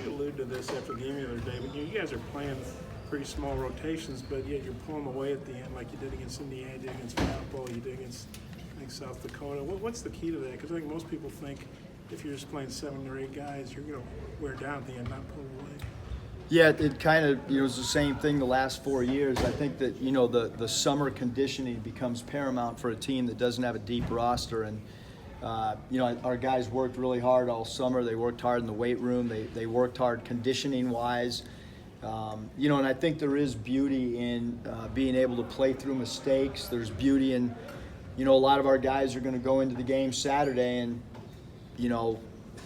You alluded to this after the game the other day, but you guys are playing pretty small rotations, but yet you're pulling away at the end like you did against Indiana, you did against Valpo, you did against, I think, South Dakota. What's the key to that? Because I think most people think if you're just playing 7 or 8 guys, you're going to wear down at the end, not pull away. Yeah, it kind of is the same thing the last 4 years. I think that the summer conditioning becomes paramount for a team that doesn't have a deep roster, and our guys worked really hard all summer. They worked hard in the weight room. They worked hard conditioning wise. And I think there is beauty in being able to play through mistakes. There's beauty in, a lot of our guys are going to go into the game Saturday and,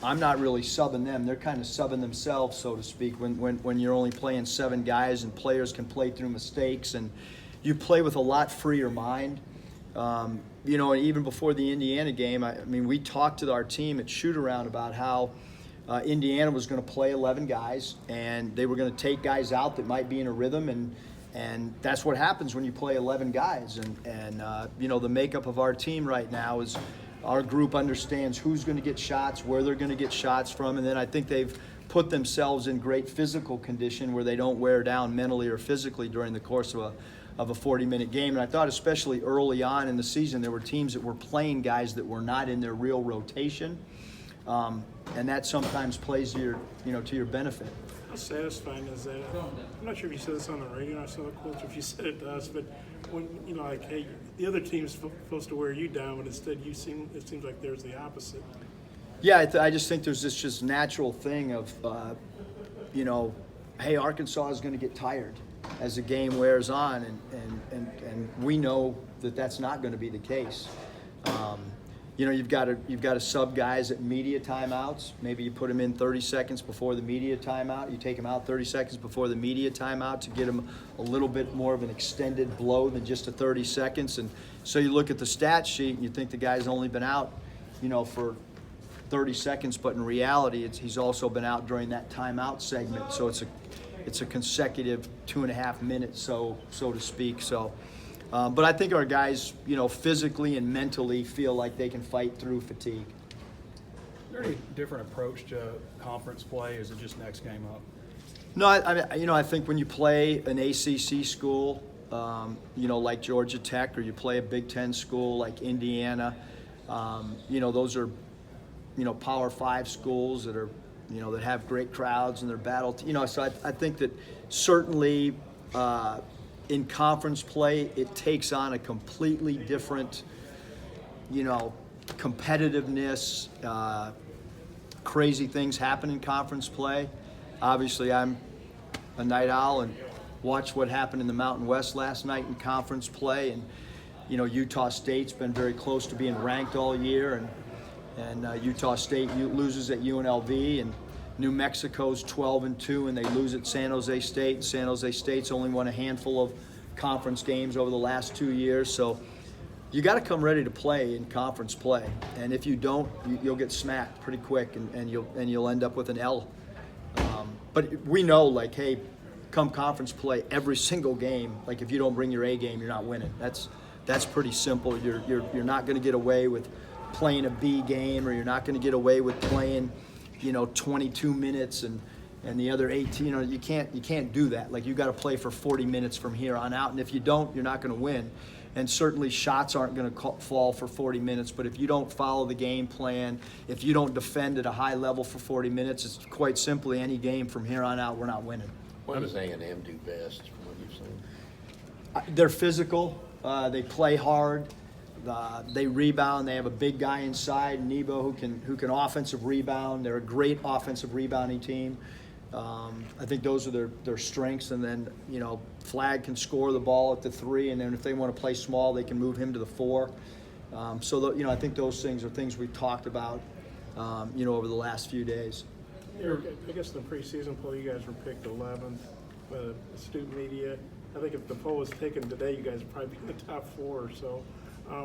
I'm not really subbing them. They're kind of subbing themselves, so to speak, when you're only playing 7 guys and players can play through mistakes and you play with a lot freer mind. And even before the Indiana game, we talked to our team at shoot-around about how Indiana was going to play 11 guys and they were going to take guys out that might be in a rhythm, and that's what happens when you play 11 guys. And the makeup of our team right now is our group understands who's going to get shots, where they're going to get shots from, and then I think they've put themselves in great physical condition where they don't wear down mentally or physically during the course of a 40-minute game. And I thought especially early on in the season there were teams that were playing guys that were not in their real rotation, and that sometimes plays to your benefit. How satisfying is that? I'm not sure if you said this on the radio, I saw the quotes, or if you said it to us, but when, hey, the other team's supposed to wear you down, but instead it seems like there's the opposite. Yeah, I just think there's this just natural thing of, hey, Arkansas is going to get tired as the game wears on, and we know that that's not going to be the case. You've got to sub guys at media timeouts. Maybe you put them in 30 seconds before the media timeout. You take them out 30 seconds before the media timeout to get them a little bit more of an extended blow than just a 30 seconds. And so you look at the stat sheet and you think the guy's only been out, for 30 seconds, but in reality, he's also been out during that timeout segment. So it's a consecutive 2.5 minutes, so to speak. So. But I think our guys, physically and mentally feel like they can fight through fatigue. Is there any different approach to conference play? Is it just next game up? No, I think when you play an ACC school, like Georgia Tech, or you play a Big Ten school like Indiana, those are, Power 5 schools that are, that have great crowds and they're battle. So I think that certainly. In conference play, it takes on a completely different, competitiveness. Crazy things happen in conference play. Obviously, I'm a night owl and watched what happened in the Mountain West last night in conference play. And, Utah State's been very close to being ranked all year. And Utah State loses at UNLV. And New Mexico's 12-2, and they lose at San Jose State. And San Jose State's only won a handful of conference games over the last 2 years. So you got to come ready to play in conference play, and if you don't, you'll get smacked pretty quick, and you'll end up with an L. But we know, hey, come conference play, every single game, if you don't bring your A game, you're not winning. That's pretty simple. You're not going to get away with playing a B game, or you're not going to get away with playing 22 minutes and the other 18. You can't do that. You got to play for 40 minutes from here on out, and if you don't, you're not going to win. And certainly shots aren't going to fall for 40 minutes, but if you don't follow the game plan, if you don't defend at a high level for 40 minutes, it's quite simply any game from here on out, we're not winning. What does A&M do best from what you've seen? They're physical. They play hard. They rebound. They have a big guy inside, Nebo, who can offensive rebound. They're a great offensive rebounding team. I think those are their strengths. And then, Flag can score the ball at the 3, and then if they want to play small, they can move him to the 4. I think those things are things we've talked about, over the last few days. I guess in the preseason poll, you guys were picked 11th by the student media. I think if the poll was taken today, you guys would probably be in the top 4 or so.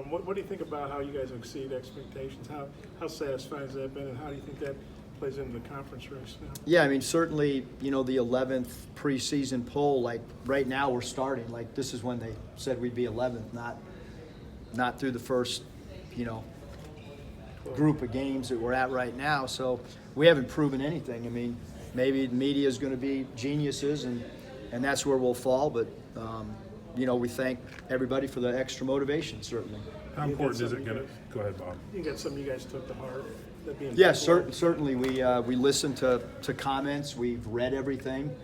What do you think about how you guys exceed expectations? How satisfying has that been, and how do you think that plays into the conference race now? Yeah, certainly, the 11th preseason poll, right now we're starting. This is when they said we'd be 11th, not through the first, group of games that we're at right now. So we haven't proven anything. maybe the media is going to be geniuses, and that's where we'll fall. But we thank everybody for the extra motivation, certainly. How important is it going to? Go ahead, Bob. You got something you guys took to heart? That being Yes, football? certainly. We listen to comments. We've read everything.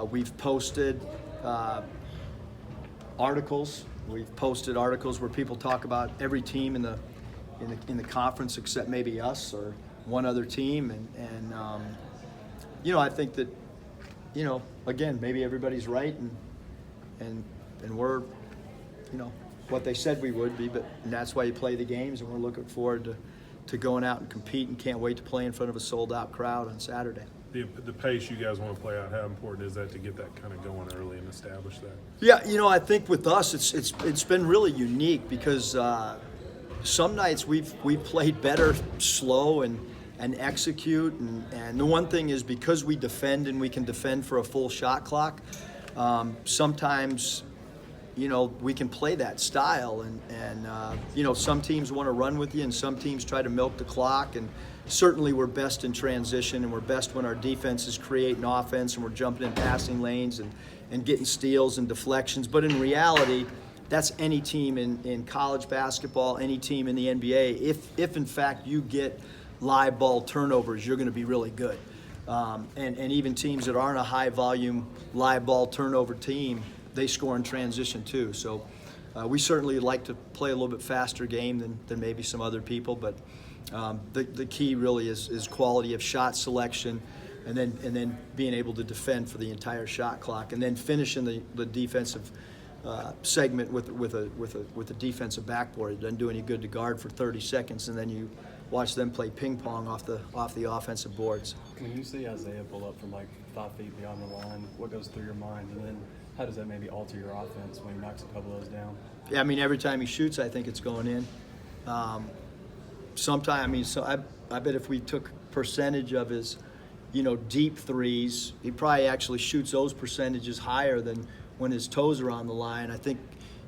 We've posted articles. We've posted articles where people talk about every team in the conference except maybe us or one other team, and I think that again, maybe everybody's right, and we're what they said we would be, and that's why you play the games, and we're looking forward to going out and compete, and can't wait to play in front of a sold-out crowd on Saturday. The pace you guys want to play out, how important is that to get that kind of going early and establish that? Yeah, I think with us, it's been really unique because some nights we've played better slow and execute, and the one thing is because we defend and we can defend for a full shot clock, sometimes we can play that style, and some teams want to run with you and some teams try to milk the clock, and certainly we're best in transition, and we're best when our defense is creating offense and we're jumping in passing lanes and getting steals and deflections. But in reality, that's any team in college basketball, any team in the NBA. If in fact you get live ball turnovers, you're going to be really good. And even teams that aren't a high volume live ball turnover team, they score in transition too. So we certainly like to play a little bit faster game than maybe some other people, but the key really is quality of shot selection, and then being able to defend for the entire shot clock, and then finishing the defensive segment with a defensive backboard. It doesn't do any good to guard for 30 seconds, and then you watch them play ping pong off the offensive boards. When you see Isaiah pull up from like 5 feet beyond the line, what goes through your mind? And then how does that maybe alter your offense when he knocks a couple of those down? Yeah, I mean, every time he shoots, I think it's going in. Sometimes, I bet if we took percentage of his, deep threes, he probably actually shoots those percentages higher than when his toes are on the line. I think,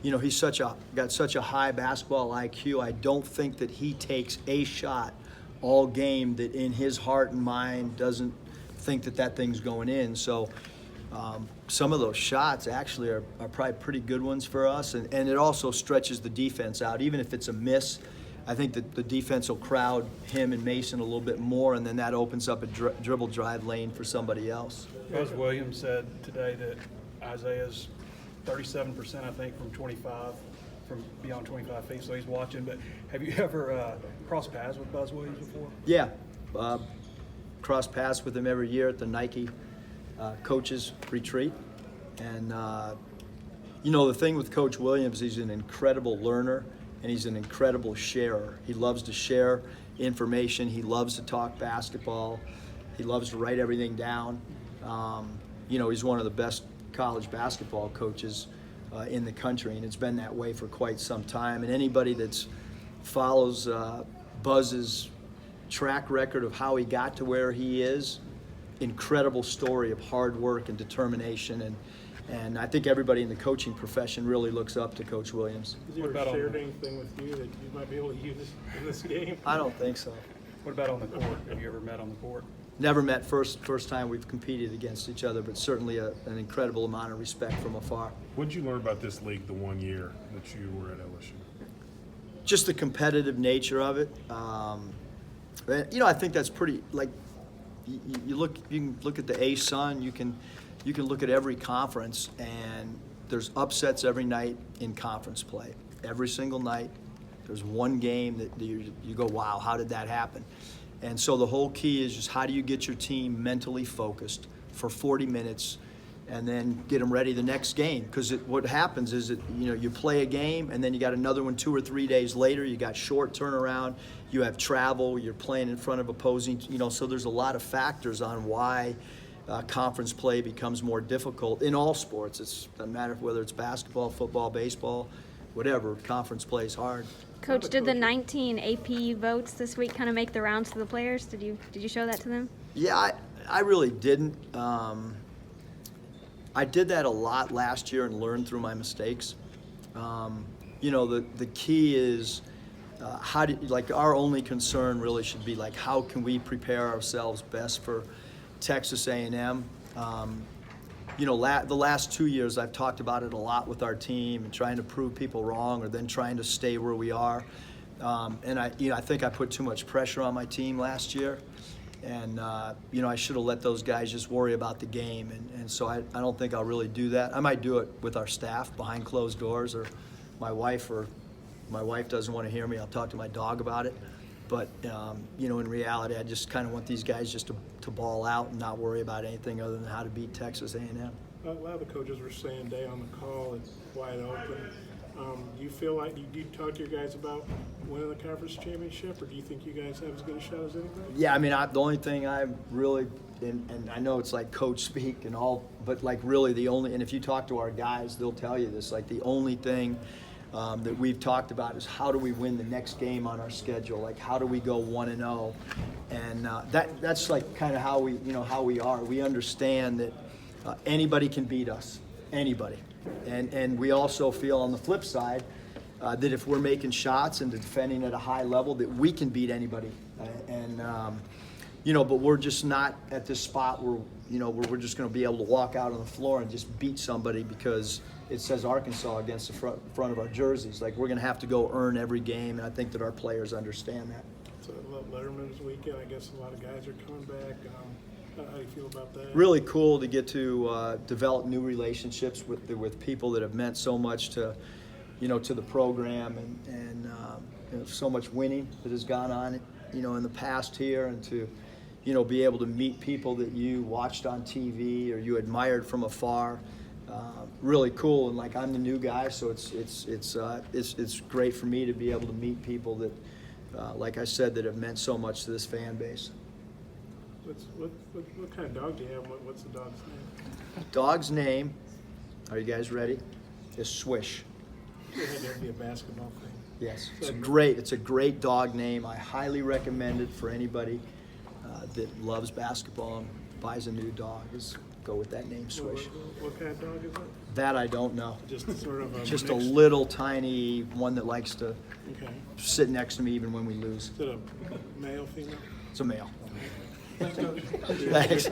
he's got such a high basketball IQ. I don't think that he takes a shot all game that in his heart and mind doesn't think that thing's going in. So some of those shots actually are probably pretty good ones for us, and it also stretches the defense out. Even if it's a miss, I think that the defense will crowd him and Mason a little bit more, and then that opens up a dribble drive lane for somebody else. Buzz Williams said today that Isaiah's 37%, I think, from beyond 25 feet, so he's watching. But have you ever crossed paths with Buzz Williams before? Yeah, cross paths with him every year at the Nike coaches retreat, and the thing with Coach Williams, he's an incredible learner and he's an incredible sharer. He loves to share information. He loves to talk basketball. He loves to write everything down. He's one of the best college basketball coaches in the country, and it's been that way for quite some time. And anybody that follows Buzz's track record of how he got to where he is, incredible story of hard work and determination, and I think everybody in the coaching profession really looks up to Coach Williams. Has he ever shared anything with you that you might be able to use in this game? I don't think so. What about on the court? Have you ever met on the court? Never met. First time we've competed against each other, but certainly an incredible amount of respect from afar. What did you learn about this league the 1 year that you were at LSU? Just the competitive nature of it. I think that's pretty, like, you can look at the A-Sun, you can look at every conference, and there's upsets every night in conference play. Every single night, there's one game that you go, wow, how did that happen? And so the whole key is just how do you get your team mentally focused for 40 minutes and then get them ready the next game? Because what happens is that you play a game and then you got another one 2 or 3 days later. You got short turnaround. You have travel. You're playing in front of opposing. So there's a lot of factors on why conference play becomes more difficult in all sports. It doesn't matter whether it's basketball, football, baseball, whatever. Conference play is hard. Coach, did the 19 AP votes this week kind of make the rounds to the players? Did you show that to them? Yeah, I really didn't. I did that a lot last year and learned through my mistakes. The key is our only concern really should be like how can we prepare ourselves best for Texas A&M. You know, the last 2 years I've talked about it a lot with our team and trying to prove people wrong or then trying to stay where we are. And I think I put too much pressure on my team last year. And, you know, I should have let those guys just worry about the game. And so I don't think I'll really do that. I might do it with our staff behind closed doors, or my wife doesn't want to hear me. I'll talk to my dog about it. But, you know, in reality, I just kind of want these guys just to ball out and not worry about anything other than how to beat Texas A&M. A lot of the coaches were saying day on the call, it's wide open. Do you feel like, do you talk to your guys about winning the conference championship, or do you think you guys have as good a shot as anybody? Yeah, I mean, the only thing I really, and I know it's like coach speak and all, but like really the only, and if you talk to our guys, they'll tell you this, like the only thing that we've talked about is how do we win the next game on our schedule? Like how do we go 1-0? And that's like kind of how we, you know, how we are. We understand that anybody can beat us, anybody. And we also feel on the flip side that if we're making shots and defending at a high level, that we can beat anybody. You know, but we're just not at this spot where, you know, where we're just going to be able to walk out on the floor and just beat somebody because it says Arkansas against the front of our jerseys. Like, we're going to have to go earn every game, and I think that our players understand that. So Letterman's weekend, I guess a lot of guys are coming back. How do you feel about that? Really cool to get to develop new relationships with people that have meant so much to, you know, to the program, and you know, so much winning that has gone on, you know, in the past here, and to, you know, be able to meet people that you watched on TV or you admired from afar. Really cool, and like I'm the new guy, so it's great for me to be able to meet people that, like I said, that have meant so much to this fan base. What kind of dog do you have? What's the dog's name? Dog's name, are you guys ready? Is Swish. It had to be a basketball thing. Yes, it's a great dog name. I highly recommend it for anybody that loves basketball and buys a new dog. Is go with that name, Swish. What kind of dog is it? That I don't know. Just sort of a Just a mixed- little tiny one that likes to Okay. sit next to me even when we lose. Is it a male, female? It's a male. Thanks, Coach. Thanks.